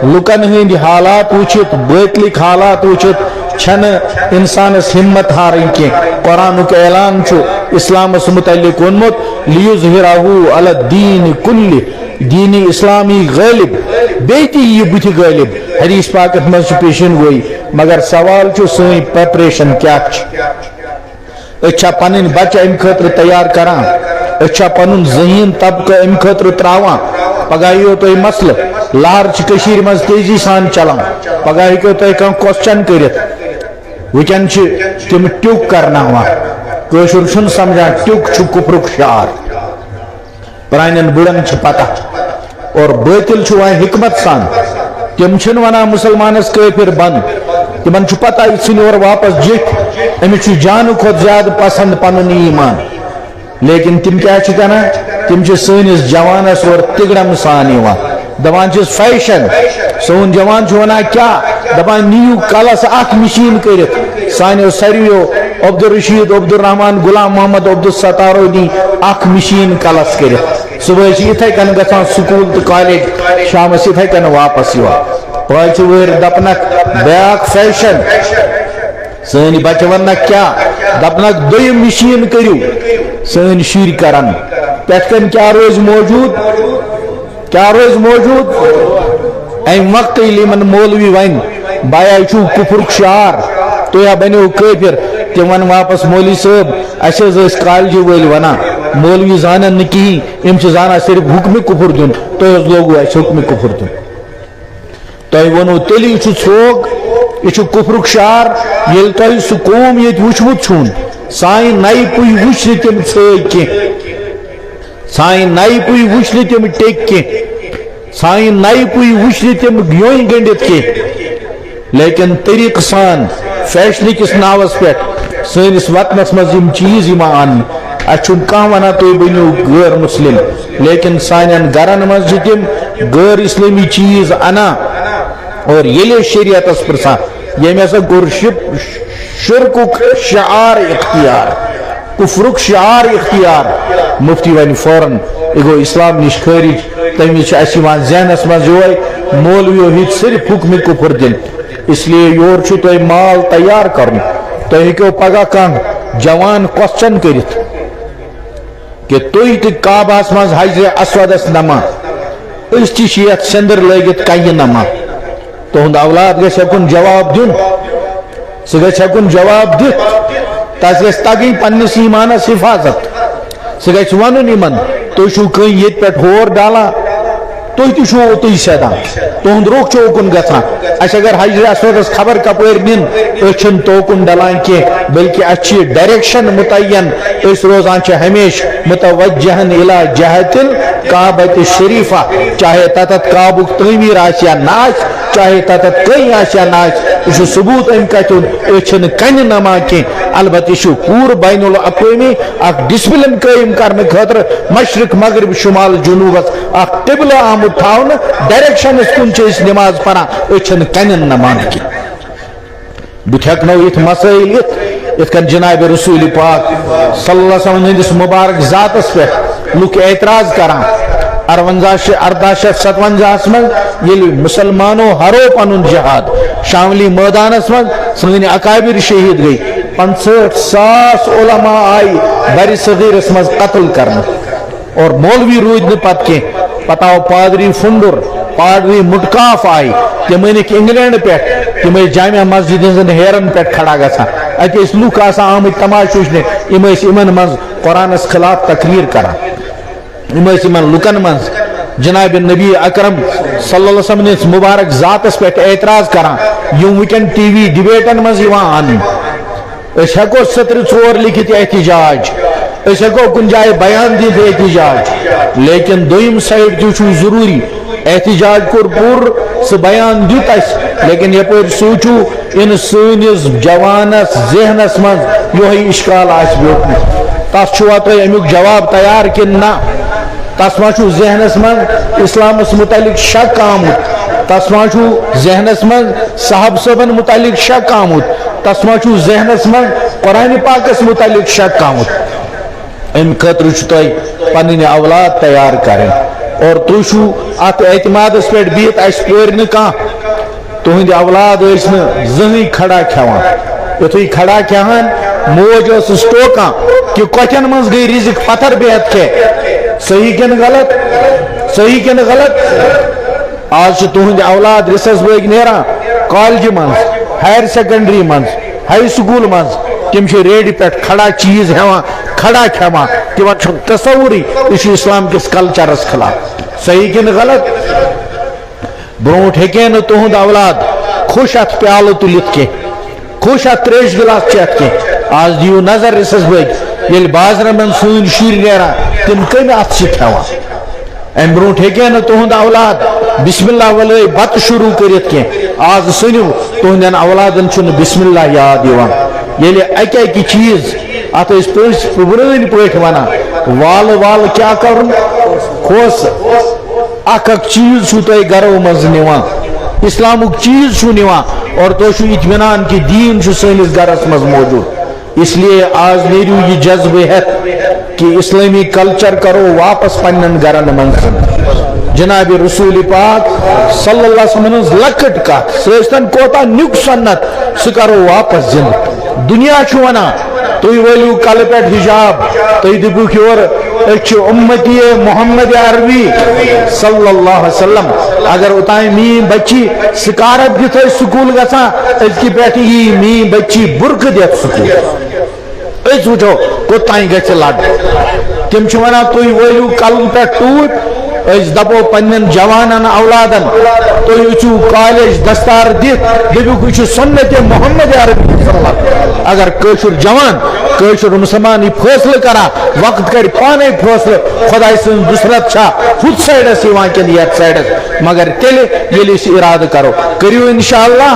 لکن ہند حالات وچت باطلک حالات وچت چھن انسانس ہمت ہارن کی قرآن کا اعلان چھو اسلام متعلق ونمت لیظہرہ علی الدین کل دین اسلامی غالب بیتی یہ بت غالب حدیث پاکت مز پیشن گوئی مگر سوال چھو سوئی پریپریشن کیا اچھا پنن بچہ ام خاطر تیار کران اچھا پنن ذہین طبقہ ام خاطر تراوان پگہ یو تو مسئلہ لہر کشیر مز تیزی سان چلان پگہ ہیکو تو کان کوسچن کرت وچن تم ٹیوک کرنا کشر چھن سمجھان ٹیوک چھ کفرک شعار پرانین بڑن چھ پتہ اور باطل چھ وہاں حکمت سان تم چھن ونا مسلمانس کافر بند تمن چھ پتہ یہ اور واپس جت امس چھ جان کھت زیادہ پسند پنن ایمان لیکن تم کیا چھ کران تم چھ سٲنِس جوانس اور تگڑم سان یوان دپان چھس فیشن سون جوان چھ ونان کیا دپان نیو کلس اخ مشین کرت سانیو سارویو عبدالرشید عبدالرحمان غلام محمد عبدالستار دی اخ مشین کلس کرت صبح چھ اتھے کن گژھان سکول تو کالج شامس اتھے کن واپس یوان پٲلۍ چھ وٲرۍ دپنک بیاکھ فیشن سٲنۍ بچہ وننک کیا دپنک دوٚیِم مشین کٔرِو سٲنۍ شُرۍ کرن پٮ۪ٹھ کن کیا روز موجود اَمہِ وقتہٕ ییٚلہِ یِمن مولوی ون بایا چھُو کفرُک شعار تُہۍ بنیو کٲفر تِم ون واپس مولوی صٲب اَسہِ حظ ٲسۍ کالجہِ وٲلۍ ونان مولوی زانن نہٕ کِہیٖنۍ یِم چھِ زانان صرف حُکمہِ کفر دیُن تۄہہِ حظ لوگوٗ اَسہِ حُکمہِ کفر دیُن تۄہہِ ووٚنوٕ تیٚلی یہِ چھُ ژھوگ یہ چھُ کفرُک شعار ییٚلہِ تۄہہِ سُہ قوم ییٚتہِ وٕچھمُت چھُن سانہِ نَیہِ پُے وٕچھ نہٕ تِم ژھٲگۍ کینٛہہ سانہِ نَیہِ پُے وٕچھ نہٕ تِم ٹیٚکۍ کینٛہہ سانہِ نَیہِ پُے وٕچھ نہٕ تِم یوٚنۍ گٔنڈِتھ کینٛہہ لیکن طریقہٕ سان فیشنٕکِس ناوس پٮ۪ٹھ سٲنِس وطنس منٛز یِم چیٖز یِوان اَننہٕ اَسہِ چھُنہٕ کانٛہہ ونان تُہۍ بٔنِو غٲر مُسلِم لیکن سانٮ۪ن گرن منٛز چھِ تِم غٲر اسلٲمی چیٖز اَنان اور ییٚلہِ شریعتس پرژھان ییٚمۍ ہسا کوٚر شرکُک شعار اختیار کفرُک شعار اختیار مفتی ون فوراً یہ گو اسلام نش خارج تمہ وز اَسہِ یِوان ذہنس منٛز یہوے مولویو ہیٚتۍ صرف حکمِ کفر دِنۍ اس لیے یور چھُ تۄہہِ مال تیار کرُن تُہۍ ہیٚکِو پگاہ کانٛہہ جوان کوسچن کٔرِتھ کہ تُہۍ تہِ کعبس منٛز حجرِ اسودس نما أسۍ تہِ چھِ یتھ سِندٕر لٲگِتھ کنہِ نما تُہُنٛد اولاد گژھِ ہیٚکُن جواب دیُن سُہ گژھِ ہیٚکُن جواب دِتھ تس گژھِ تگٕنۍ پننِس ایمانس حفاظت سُہ گژھِ ونُن یِمن تُہۍ چھُو کٕنۍ ییٚتہِ پٮ۪ٹھ ہور ڈالان تُہۍ تہِ چھُو اوتُے سیدان تُہُنٛد رُخ چھُ اوکُن گژھان اَسہِ اگر حجرِ اسودس خبر کپٲرۍ نِن أسۍ چھِنہٕ توکُن ڈلان کینٛہہ بلکہ اَسہِ چھِ ڈایریکشن متعین أسۍ روزان چھِ ہمیشہ متوجہن الی جہت الکعبۃ الشریفہ چاہے تتتھ کعبُک تعمیٖر آسہِ یا نہ آسہِ چاہے تتتھ کٔنۍ آسہِ یا نہ آسہِ یہ چھُ ثبوٗت امہِ کتھ ہُنٛد أسۍ چھِنہٕ کنہِ نمان کینٛہہ البتہ یہِ چھُ پوٗرٕ بین الاقوٲمی اکھ ڈسپلن قٲیِم کرنہٕ خٲطرٕ مشرق مغرب شمال جنوبس اکھ قبلہٕ آمُت تھاونہٕ ڈایریکشنس کُن چھِ أسۍ نماز پران أسۍ چھِنہٕ کنٮ۪ن نمان کینٛہہ بہٕ ہٮ۪کنو یِتھ مسٲیل یِتھ کٔنۍ جناب رسول پاک صلی اللہ علیہ وسلم ہٕنٛدِس مبارک ذاتس پٮ۪ٹھ لُکھ اعتراض کران 1857 منٛز ییٚلہِ مسلمانو ہرو پنُن جہاد شاملی مٲدانس منٛز سٲنۍ اکابر شہید گٔے 65,000 علماء آیہِ بر صغیرس منٛز قتل کرنہٕ اور مولوی روٗدۍ نہٕ پتہٕ کینٛہہ پتہٕ آو پادری فُنڈُر پادری مُٹکاف آیہِ تِم أنِکھ انگلینڈ پٮ۪ٹھ تِم ٲسۍ جامع مسجد ہٕنٛزن ہیرن پٮ۪ٹھ کھڑا گژھان اتہِ ٲسۍ لُکھ آسان آمٕتۍ تماشہٕ وٕچھنہِ یِم ٲسۍ یِمن منٛز قرآنس خلاف تقریر کران یِم ٲسۍ یِمن لُکن منٛز جناب نبی اکرم صلی اللہ علیہ وسلم نِس مبارک ذاتس پٮ۪ٹھ اعتراض کران یِم وٕنکٮ۪ن ٹی وی ڈِبیٹن منٛز یِوان اَننہٕ أسۍ ہٮ۪کو 4 لیکھِتھ احتجاج أسۍ ہٮ۪کو کُنہِ جایہِ بیان دِتھ احتجاج لیکن دوٚیِم سایڈ تہِ چھُ ضروٗری احتجاج کوٚر پوٗرٕ سُہ بیان دیُت اَسہِ لیکن یپٲرۍ سوٗنٛچِو یِنہٕ سٲنِس جوانس ذہنس منٛز یِہوے اِشکال آسہِ بیوٗٹھمُت تس چھُوا تۄہہِ امیُک جواب تیار کِنہٕ نہ تس ما چھُ ذہنس منٛز اسلامس متعلق شک آمُت تس ما چھُ ذہنس منٛز صحابہ صٲبن متعلق شک آمُت تس ما چھُ ذہنس منٛز قرآنِ پاکس متعلق شک آمُت امہِ خٲطرٕ چھُ تۄہہِ پنٕنۍ اولاد تیار کرٕنۍ اور تُہۍ چھُو اتھ اعتمادس پٮ۪ٹھ بِہِتھ اَسہِ پورِ نہٕ کانٛہہ تُہٕنٛدِ اولاد ٲسۍ نہٕ زٕہٕنۍ کھڑا کھٮ۪وان یُتھُے کھڑا کھٮ۪ہن موج ٲسٕس ٹوکان کہ کۄٹھٮ۪ن منٛز گٔے رِزق پتھر بِہِتھ کھے صحیح کِنہٕ غلط آز چھِ تُہٕنٛدۍ اولاد رِسس بٲگۍ نیران کالجہِ منٛز ہایر سیکنڈری منٛز ہائی سکوٗل منٛز تِم چھِ ریڈِ پٮ۪ٹھ کھڑا چیٖز ہٮ۪وان کھڑا کھٮ۪وان تِمن چھُنہٕ تصوُرٕے یہِ چھُ اسلام کِس کلچرس خلاف صحیح کِنہٕ غلط برونٛٹھ ہیٚکہِ نہٕ تُہُنٛد اولاد خوش اتھ پیالہٕ تُلِتھ کینٛہہ خوش اتھ تریش گِلاس چٮ۪تھ کینٛہہ آز دِیِو نظر رِسس بٲگۍ ییٚلہِ بازرن منٛز سٲنۍ شُرۍ نیران تِم کمہِ اتھٕ چھِ کھٮ۪وان امہِ برونٛٹھ ہیٚکہِ نہٕ تُہُنٛد اولاد بسم اللہ ولٲے بتہٕ شروع کٔرِتھ کینٛہہ آز سٔنِو تُہنٛدٮ۪ن اولادن چھُنہٕ بسم اللہ یاد یِوان ییٚلہِ اکہِ اکہِ چیٖز اتھ ٲسۍ پٔژھۍ پرٛٲنۍ پٲٹھۍ ونان والہٕ والہٕ کیٛاہ کرُن کھوسہٕ اکھ اکھ چیٖز چھُو تۄہہِ گرو منٛز نِوان اسلامُک چیٖز چھُو نِوان اور تُہۍ چھُو اطمینان کہ دیٖن چھُ سٲنِس گرس منٛز موجوٗد اس لیے آز نیرِو یہِ جذبہٕ ہٮ۪تھ کہ اسلٲمی کلچر کرو واپس پننٮ۪ن گرن منٛز جناب رسول پاک صلی اللہ علیہ وسلم ہٕنٛز لۄکٕٹ کتھ سُہ ٲسۍتن کوتاہ نیُک سنت سُہ کرو واپس زِنٛدٕ دُنیا چھُ ونان تُہۍ وٲلِو کلہٕ پٮ۪ٹھ حجاب تُہۍ دِپُکھ یورٕ أسۍ چھِ اُمتی محمد عربی صلی اللہ علیہ وسلم اگر اوتانۍ میٛٲنۍ بچی سکارف دِتھ ٲسۍ سکوٗل گژھان أزکہِ پٮ۪ٹھ یی میٛٲنۍ بچی بُرقہٕ دِتھ سکوٗل أسۍ وٕچھو کوٚتانۍ گژھِ لڈ تِم چھِ ونان تُہۍ وٲلِو کلہٕ پٮ۪ٹھ ٹوٗپۍ أسۍ دپو پننٮ۪ن جوانن اولادن تُہۍ أژِو کالیج دستار دِتھ دٔپِکھ یہِ چھُ سنت محمد عربی اگر کٲشُر جوان کٲشُر مُسلمان یہِ فٲصلہٕ کران وقت کرِ پانے فٲصلہٕ خۄداے سٕنٛز نُصرت چھا ہُتھ سایڈس یِوان کِنہٕ یتھ سایڈس مگر تیٚلہِ ییٚلہِ أسۍ ارادٕ کرو کٔرِو انشاءاللہ